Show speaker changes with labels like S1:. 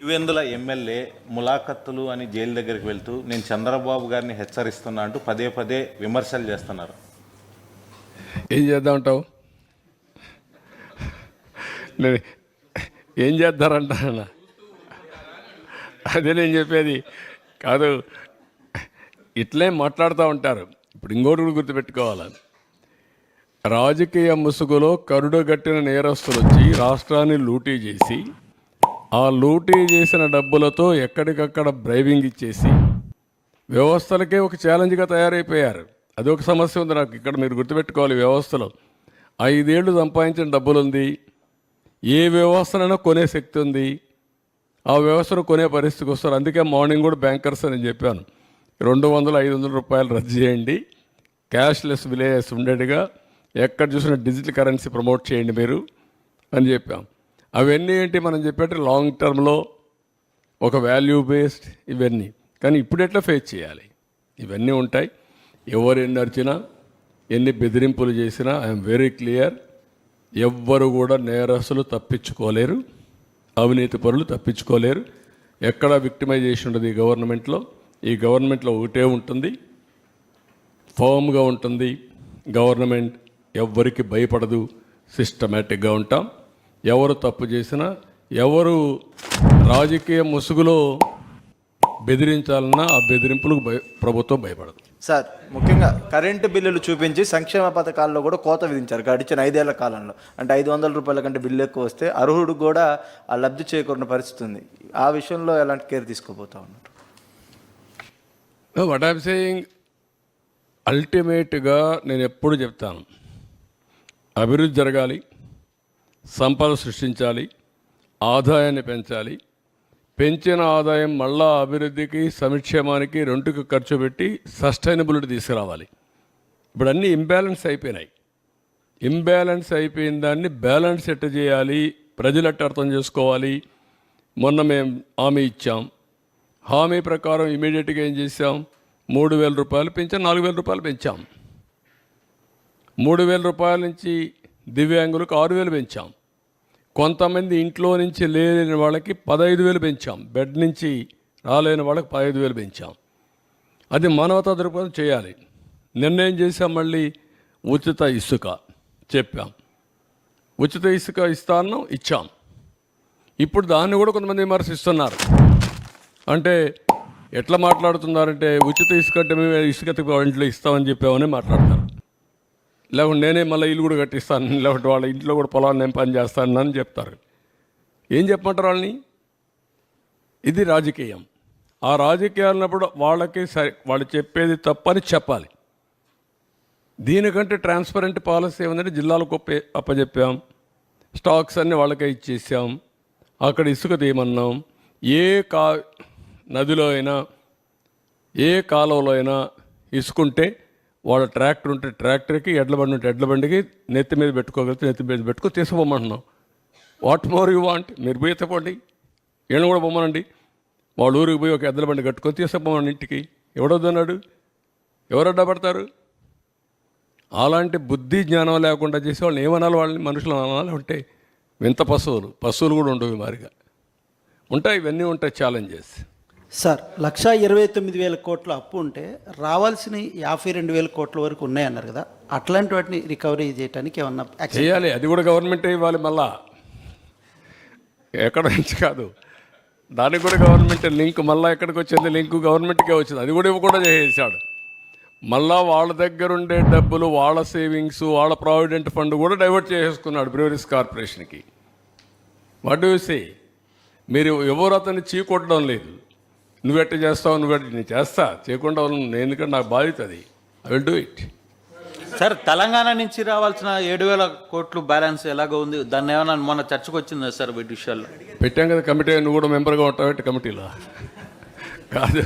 S1: Pulivendula MLA ములాఖత్తులు అని jail దగ్గరికి వెళ్తూ నేను చంద్రబాబు గారిని హెచ్చరిస్తున్నా అంటూ పదే పదే విమర్శలు చేస్తున్నారు.
S2: ఏం చేద్దామంటావు? నేను ఏం చేద్దారంట అదే నేను చెప్పేది కాదు. ఇట్లే మాట్లాడుతూ ఉంటారు. ఇప్పుడు ఇంకోటి కూడా గుర్తుపెట్టుకోవాలి. రాజకీయ ముసుగులో కరుడుగట్టిన నేరస్తులు వచ్చి రాష్ట్రాన్ని లూటీ చేసి ఆ లూటీ చేసిన డబ్బులతో ఎక్కడికక్కడ బ్రైవింగ్ ఇచ్చేసి వ్యవస్థలకే ఒక ఛాలెంజ్గా తయారైపోయారు. అది ఒక సమస్య ఉంది నాకు. ఇక్కడ మీరు గుర్తుపెట్టుకోవాలి, వ్యవస్థలో 5 ఏళ్ళు సంపాదించిన డబ్బులు ఉంది. ఏ వ్యవస్థనైనా కొనే శక్తి ఉంది. ఆ వ్యవస్థను కొనే పరిస్థితికి వస్తారు. అందుకే మార్నింగ్ కూడా బ్యాంకర్స్ అని చెప్పాను, 200-500 రూపాయలు రద్దు చేయండి, క్యాష్లెస్ విలేజెస్ ఉండేట్టుగా ఎక్కడ చూసినా డిజిటల్ కరెన్సీ ప్రమోట్ చేయండి మీరు అని చెప్పాం. అవన్నీ ఏంటి మనం చెప్పేటి లాంగ్ టర్మ్లో ఒక వాల్యూ బేస్డ్ ఇవన్నీ. కానీ ఇప్పుడు ఎట్లా ఫేస్ చేయాలి ఇవన్నీ ఉంటాయి. ఎవరు ఎన్ని అరిచినా ఎన్ని బెదిరింపులు చేసినా ఐఎమ్ వెరీ క్లియర్, ఎవ్వరు కూడా నేరస్తులు తప్పించుకోలేరు, అవినీతి పరులు తప్పించుకోలేరు. ఎక్కడ విక్టిమైజేషన్ ఉండదు ఈ గవర్నమెంట్లో. ఈ గవర్నమెంట్లో ఒకటే ఉంటుంది, ఫర్మ్గా ఉంటుంది గవర్నమెంట్. ఎవ్వరికి భయపడదు, సిస్టమేటిక్గా ఉంటాం. ఎవరు తప్పు చేసినా, ఎవరు రాజకీయ ముసుగులో బెదిరించాలన్నా ఆ బెదిరింపులకు ప్రభుత్వం భయపడదు.
S3: సార్, ముఖ్యంగా కరెంటు బిల్లులు చూపించి సంక్షేమ పథకాల్లో కూడా కోత విధించారు గడిచిన 5 ఏళ్ల కాలంలో. అంటే 500 రూపాయల కంటే బిల్లు ఎక్కువ వస్తే అర్హుడు కూడా ఆ లబ్ధి చేకూరిన పరిస్థితి ఉంది. ఆ విషయంలో ఎలాంటి కేర్ తీసుకోబోతా ఉన్నారు?
S2: వాట్ ఐఎమ్ సేయింగ్, అల్టిమేట్గా నేను ఎప్పుడు చెప్తాను, అభివృద్ధి జరగాలి, సంపద సృష్టించాలి, ఆదాయాన్ని పెంచాలి. పెంచిన ఆదాయం మళ్ళా అభివృద్ధికి సంక్షేమానికి రెండుకు ఖర్చు పెట్టి సస్టైనబిలిటీ తీసుకురావాలి. ఇప్పుడు అన్నీ ఇంబ్యాలెన్స్ అయిపోయినాయి. ఇంబ్యాలెన్స్ అయిపోయిన దాన్ని బ్యాలెన్స్ ఎట్ట చేయాలి, ప్రజలు ఎట్ట అర్థం చేసుకోవాలి. మొన్న మేము హామీ ఇచ్చాం. హామీ ప్రకారం ఇమీడియట్గా ఏం చేసాం, 3,000 రూపాయలు పెంచాం, 4,000 రూపాయలు పెంచాం. 3,000 రూపాయల నుంచి దివ్యాంగులకు 6,000 పెంచాం. కొంతమంది ఇంట్లో నుంచి లేని వాళ్ళకి 15,000 పెంచాం. బెడ్ నుంచి రాలేని వాళ్ళకి 15,000 పెంచాం. అది మానవతా దృక్పథం చేయాలి. నిర్ణయం చేసాం. మళ్ళీ ఉచిత ఇసుక చెప్పాం. ఉచిత ఇసుక ఇస్తాను ఇచ్చాం. ఇప్పుడు దాన్ని కూడా కొంతమంది విమర్శిస్తున్నారు. అంటే ఎట్లా మాట్లాడుతున్నారంటే, ఉచిత ఇసుక అంటే మేము ఇసుక ఇంట్లో ఇస్తామని చెప్పామని మాట్లాడతారు. లేకుంటే నేనే మళ్ళీ ఇల్లు కూడా కట్టిస్తాను, లేకుంటే వాళ్ళ ఇంట్లో కూడా పొలాన్ని నేను పని చేస్తాను అని చెప్తారు. ఏం చెప్పమంటారు వాళ్ళని? ఇది రాజకీయం. ఆ రాజకీయాలు అన్నప్పుడు వాళ్ళకి సరే, వాళ్ళు చెప్పేది తప్పని చెప్పాలి. దీనికంటే ట్రాన్స్పరెంట్ పాలసీ ఏముందంటే, జిల్లాలకు అప్పచెప్పాం, స్టాక్స్ అన్నీ వాళ్ళకే ఇచ్చేసాం, అక్కడ ఇసుక తీయమన్నాం. ఏ నదిలో అయినా ఏ కాలువలో అయినా ఇసుకుంటే వాళ్ళ ట్రాక్టర్ ఉంటే ట్రాక్టర్కి, ఎడ్ల బండి ఉంటే ఎడ్ల బండికి నెత్తి మీద పెట్టుకోగలిగితే నెత్తి మీద పెట్టుకో తీసుకుపోమంటున్నాం. What more you want? మీరు పోయి ఎత్తపోండి, ఏళ్ళు కూడా పొమ్మనండి. వాళ్ళ ఊరికి పోయి ఒక ఎడ్ల బండి కట్టుకొని తీసుకుపోమని ఇంటికి. ఎవడొద్దన్నాడు? ఎవరు అడ్డపడతారు? అలాంటి బుద్ధి జ్ఞానం లేకుండా చేసే వాళ్ళని ఏమనాలి? వాళ్ళని మనుషులు అనాలి? ఉంటే వింత పశువులు కూడా ఉండవు, మారిగా ఉంటాయి. ఇవన్నీ ఉంటాయి ఛాలెంజెస్.
S4: సార్, 1,29,000 కోట్ల అప్పు ఉంటే రావాల్సిన 52,000 కోట్ల వరకు ఉన్నాయన్నారు కదా, అట్లాంటి వాటిని రికవరీ చేయడానికి ఏమన్నా
S2: చేయాలి? అది కూడా గవర్నమెంటే ఇవ్వాలి. మళ్ళా ఎక్కడ నుంచి కాదు, దానికి కూడా గవర్నమెంట్ లింక్. మళ్ళీ ఎక్కడికి వచ్చింది లింక్? గవర్నమెంట్కే వచ్చింది. అది కూడా ఇవ్వకుండా చేసేసాడు. మళ్ళా వాళ్ళ దగ్గర ఉండే డబ్బులు, వాళ్ళ సేవింగ్స్, వాళ్ళ ప్రావిడెంట్ ఫండ్ కూడా డైవర్ట్ చేసేసుకున్నాడు బ్రూవరీస్ కార్పొరేషన్కి. What do you say? మీరు ఎవరు అతన్ని చీకొట్టడం లేదు. నువ్వెట్ట చేస్తావు, నేను చేస్తా, చేయకుండా ఎందుకంటే నాకు బాధ్యత అది. I will do it.
S3: Sir, Telangana నుంచి రావాల్సిన 7,000 కోట్లు బ్యాలెన్స్ ఎలాగో ఉంది, దాన్ని ఏమైనా మొన్న చర్చకు వచ్చిందా సార్? వీటి విషయాల్లో
S2: పెట్టాం కదా కమిటీ. నువ్వు కూడా మెంబర్గా ఉంటావు కమిటీలో? కాదు,